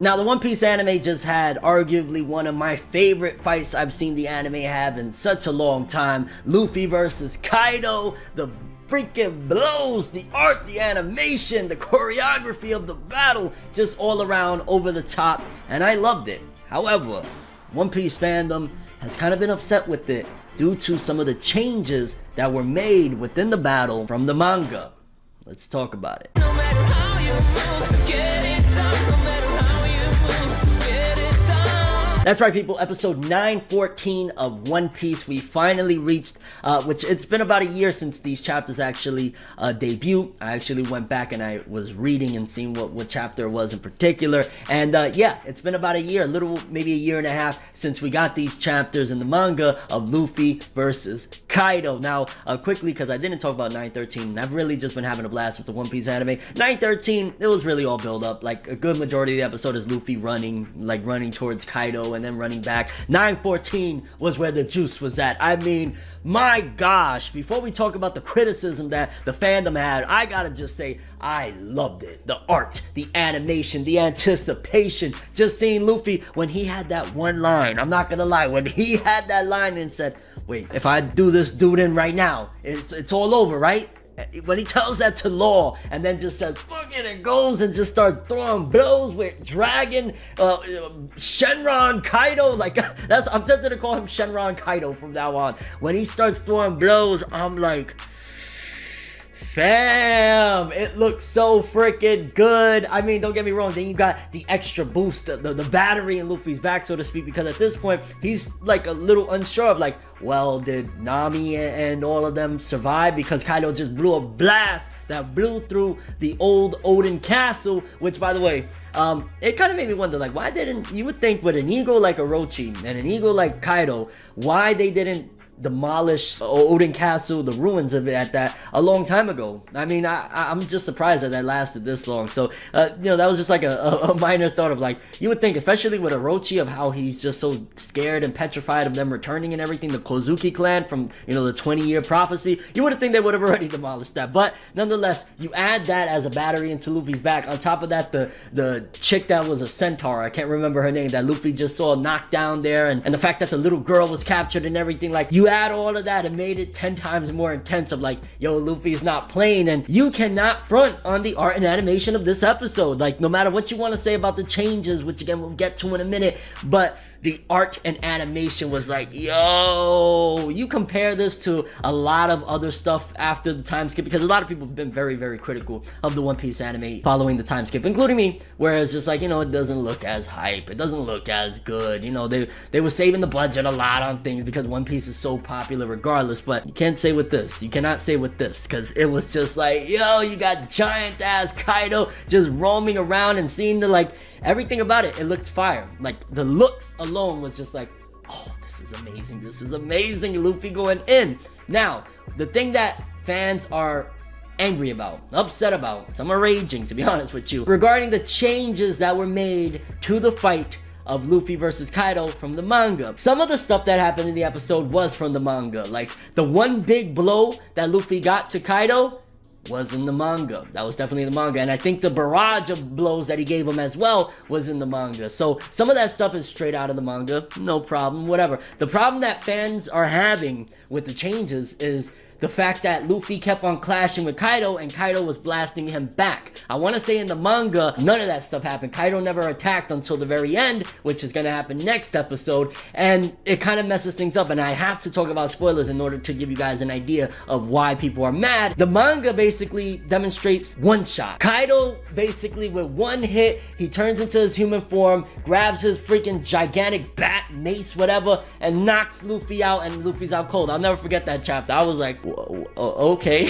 Now, the One Piece anime just had arguably one of my favorite fights I've seen the anime have in such a long time. Luffy versus Kaido, the freaking blows, the art, the animation, the choreography of the battle, just all around over the top, and I loved it. However, One Piece fandom has kind of been upset with it due to some of the changes that were made within the battle from the manga. Let's talk about it. No matter how you move, get it done. No matter how you move, get it done. That's right, people. Episode 914 of One Piece. We finally reached, which it's been about a year since these chapters actually debuted. I actually went back and I was reading and seeing what chapter it was in particular. And yeah, it's been about a year, maybe a year and a half since we got these chapters in the manga of Luffy versus Kaido. Now, quickly, because I didn't talk about 913, I've really just been having a blast with the One Piece anime. 913, it was really all build up. Like, a good majority of the episode is Luffy running towards Kaido and then running back. 914 was where the juice was at. I mean, my gosh, before we talk about the criticism that the fandom had, I gotta just say, I loved it. The art, the animation, the anticipation, just seeing Luffy when he had that one line. I'm not gonna lie, when he had that line and said, wait, if I do this dude in right now, it's all over, right? When he tells that to Law and then just says fuck it and goes and just starts throwing blows with Dragon, Shenron Kaido, like I'm tempted to call him Shenron Kaido from now on. When he starts throwing blows, I'm like, fam, it looks so freaking good. I mean, don't get me wrong, then you got the extra boost, the battery in Luffy's back, so to speak, because at this point, he's like a little unsure of like, well, did Nami and all of them survive? Because Kaido just blew a blast that blew through the old Oden castle, which, by the way, it kind of made me wonder, like, why didn't, you would think with an ego like Orochi and an ego like Kaido, why they didn't demolish Oden Castle, the ruins of it at that a long time ago. I mean, I'm just surprised that lasted this long. So, you know, that was just like a minor thought of like, you would think, especially with Orochi, of how he's just so scared and petrified of them returning and everything, the Kozuki clan from, you know, the 20-year prophecy, you would think they would have already demolished that. But nonetheless, you add that as a battery into Luffy's back. On top of that, the chick that was a centaur, I can't remember her name, that Luffy just saw knocked down there, and the fact that the little girl was captured and everything, like, you add all of that and made it 10 times more intense of like, yo, Luffy's not playing, and you cannot front on the art and animation of this episode. Like, no matter what you want to say about the changes, which again we'll get to in a minute, but the art and animation was like, yo, you compare this to a lot of other stuff after the time skip, because a lot of people have been very, very critical of the One Piece anime following the time skip, including me, whereas just like, you know, it doesn't look as hype, it doesn't look as good, you know, they were saving the budget a lot on things because One Piece is so popular regardless. But you can't say with this, you cannot say with this, because it was just like, yo, you got giant ass Kaido just roaming around, and seeing the, like, everything about it, it looked fire. Like, the looks alone was just like, oh, this is amazing, this is amazing, Luffy going in. Now, the thing that fans are angry about, upset about, some are raging, to be honest with you, regarding the changes that were made to the fight of Luffy versus Kaido from the manga. Some of the stuff that happened in the episode was from the manga. Like, the one big blow that Luffy got to Kaido was in the manga. That was definitely in the manga. And I think the barrage of blows that he gave him as well was in the manga. So some of that stuff is straight out of the manga. No problem, whatever. The problem that fans are having with the changes is the fact that Luffy kept on clashing with Kaido and Kaido was blasting him back. I want to say in the manga, none of that stuff happened. Kaido never attacked until the very end, which is going to happen next episode, and it kind of messes things up, and I have to talk about spoilers in order to give you guys an idea of why people are mad. The manga basically demonstrates one shot. Kaido basically with one hit, he turns into his human form, grabs his freaking gigantic bat, mace, whatever, and knocks Luffy out, and Luffy's out cold. I'll never forget that chapter. I was like, okay.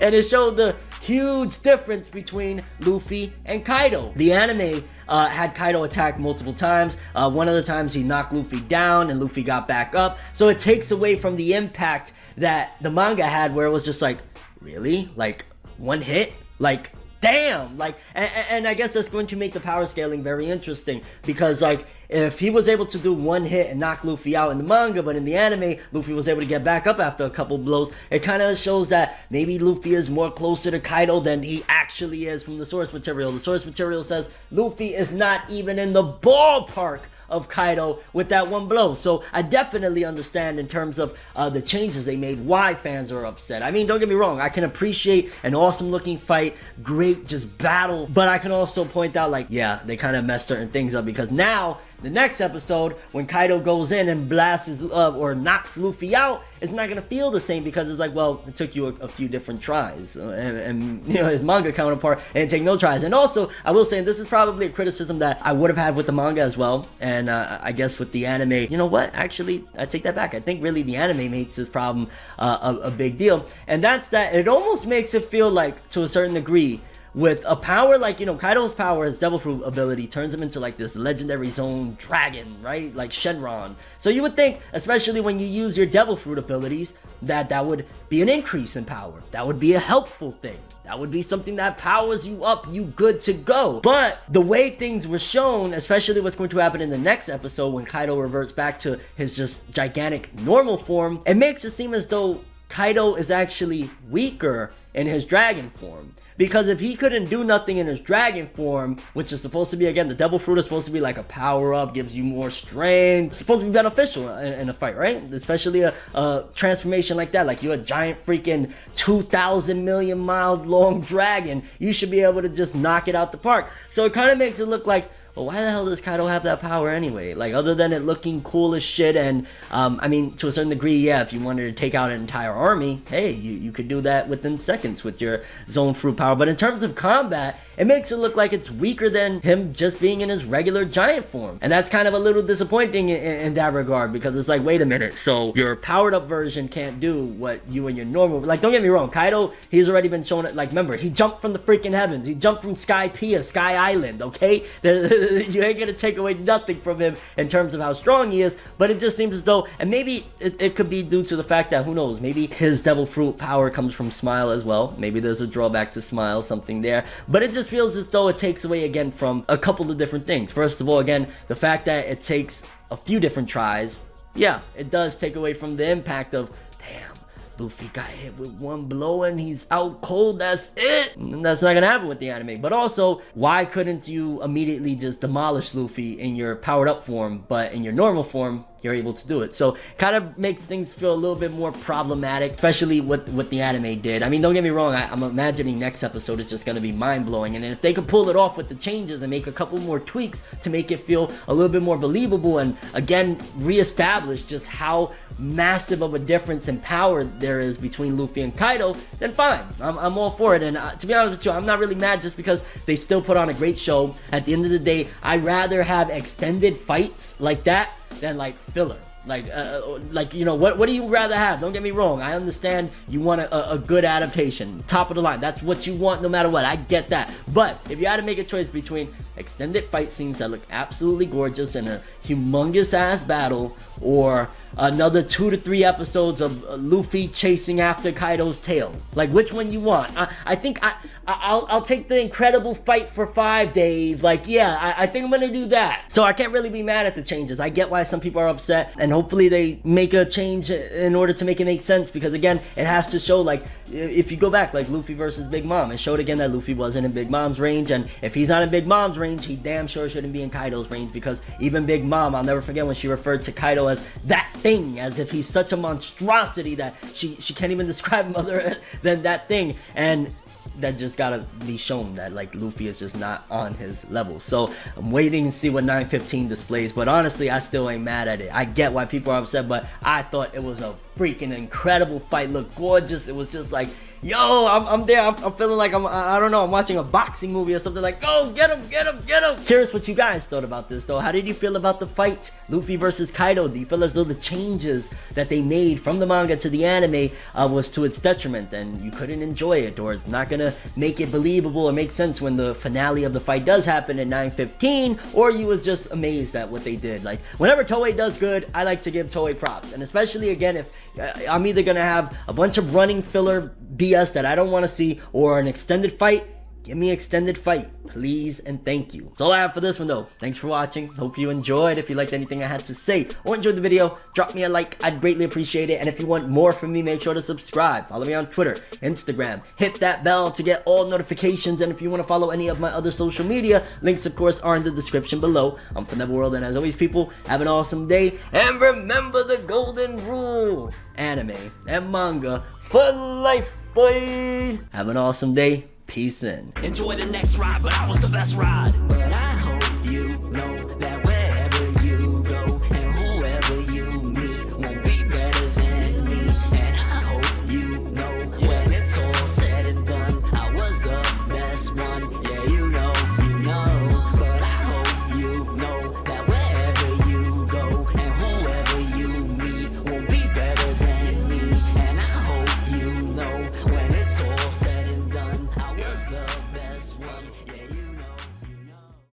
And it showed the huge difference between Luffy and Kaido. The anime had Kaido attack multiple times. One of the times he knocked Luffy down and Luffy got back up, so it takes away from the impact that the manga had, where it was just like, really, like, one hit, like, damn, like, and I guess that's going to make the power scaling very interesting, because like, if he was able to do one hit and knock Luffy out in the manga, but in the anime, Luffy was able to get back up after a couple blows, it kind of shows that maybe Luffy is more closer to Kaido than he actually is from the source material. The source material says Luffy is not even in the ballpark of Kaido with that one blow. So I definitely understand in terms of the changes they made why fans are upset. I mean, don't get me wrong, I can appreciate an awesome looking fight, great just battle, but I can also point out like, yeah, they kind of messed certain things up, because now the next episode, when Kaido goes in and blasts or knocks Luffy out, it's not gonna feel the same, because it's like, well, it took you a few different tries, and you know, his manga counterpart, and didn't take no tries. And also, I will say, and this is probably a criticism that I would have had with the manga as well, and I guess with the anime, you know what? Actually, I take that back. I think really the anime makes this problem a big deal, and that's that it almost makes it feel like, to a certain degree, with a power like, you know, Kaido's power, his Devil Fruit ability turns him into like this legendary zone dragon, right? Like Shenron. So you would think, especially when you use your Devil Fruit abilities, that would be an increase in power. That would be a helpful thing. That would be something that powers you up, you good to go. But the way things were shown, especially what's going to happen in the next episode when Kaido reverts back to his just gigantic normal form, it makes it seem as though Kaido is actually weaker in his dragon form. Because if he couldn't do nothing in his dragon form, which is supposed to be, again, the Devil Fruit is supposed to be like a power-up, gives you more strength, it's supposed to be beneficial in a fight, right? Especially a transformation like that, like you're a giant freaking 2,000 million mile long dragon, you should be able to just knock it out the park. So it kind of makes it look like, well, why the hell does Kaido have that power anyway? Like, other than it looking cool as shit, and I mean, to a certain degree, yeah, if you wanted to take out an entire army, hey, you could do that within seconds with your Zone Fruit power. But in terms of combat, it makes it look like it's weaker than him just being in his regular giant form. And that's kind of a little disappointing in that regard, because it's like, wait a minute, so your powered up version can't do what you and your normal, like, don't get me wrong, Kaido, he's already been shown it, like, remember, he jumped from the freaking heavens, he jumped from Sky Pia, Sky Island, okay? You ain't gonna take away nothing from him in terms of how strong he is, but it just seems as though, and maybe it could be due to the fact that, who knows, maybe his Devil Fruit power comes from Smile as well. Maybe there's a drawback to Smile, something there, but it just feels as though it takes away again from a couple of different things. First of all, again, the fact that it takes a few different tries, yeah, it does take away from the impact of, damn, Luffy got hit with one blow and he's out cold, that's it. And that's not gonna happen with the anime. But also, why couldn't you immediately just demolish Luffy in your powered up form, but in your normal form, you're able to do it? So kind of makes things feel a little bit more problematic, especially what the anime did. I mean, don't get me wrong, I'm imagining next episode is just going to be mind-blowing, and if they could pull it off with the changes and make a couple more tweaks to make it feel a little bit more believable, and again reestablish just how massive of a difference in power there is between Luffy and Kaido, then fine, I'm all for it. And to be honest with you, I'm not really mad, just because they still put on a great show. At the end of the day, I'd rather have extended fights like that than like filler. Like you know, what do you rather have? Don't get me wrong, I understand you want a good adaptation, top of the line, that's what you want no matter what, I get that. But if you had to make a choice between extended fight scenes that look absolutely gorgeous and a humongous ass battle, or another 2 to 3 episodes of Luffy chasing after Kaido's tail, like, which one you want? I think I'll take the incredible fight for 5, Dave. Like, yeah, I think I'm gonna do that. So I can't really be mad at the changes. I get why some people are upset, and hopefully they make a change in order to make it make sense, because again, it has to show, like, if you go back, like Luffy versus Big Mom, it showed again that Luffy wasn't in Big Mom's range, and if he's not in Big Mom's range, he damn sure shouldn't be in Kaido's range, because even Big Mom, I'll never forget when she referred to Kaido as that thing, as if he's such a monstrosity that she can't even describe him other than that thing. And that just gotta be shown that, like, Luffy is just not on his level. So I'm waiting to see what 915 displays, but honestly, I still ain't mad at it. I get why people are upset, but I thought it was a freaking incredible fight. Looked gorgeous. It was just like, yo, I'm there. I'm feeling like I don't know, I'm watching a boxing movie or something. Like, oh, get him, get him, get him. Curious what you guys thought about this, though. How did you feel about the fight, Luffy versus Kaido? Do you feel as though the changes that they made from the manga to the anime was to its detriment, and you couldn't enjoy it, or it's not gonna make it believable or make sense when the finale of the fight does happen in 915, or you was just amazed at what they did? Like, whenever Toei does good, I like to give Toei props, and especially again, if I'm either gonna have a bunch of running filler BS that I don't want to see, or an extended fight Give me extended fight, please and thank you. That's all I have for this one though. Thanks for watching. Hope you enjoyed. If you liked anything I had to say or enjoyed the video, drop me a like. I'd greatly appreciate it. And if you want more from me, make sure to subscribe. Follow me on Twitter, Instagram. Hit that bell to get all notifications. And if you want to follow any of my other social media, links of course are in the description below. I'm ForneverWorld, and as always people, have an awesome day. And remember the golden rule. Anime and manga for life, boy. Have an awesome day. Peace in. Enjoy the next ride, but I was the best ride. But I hope you know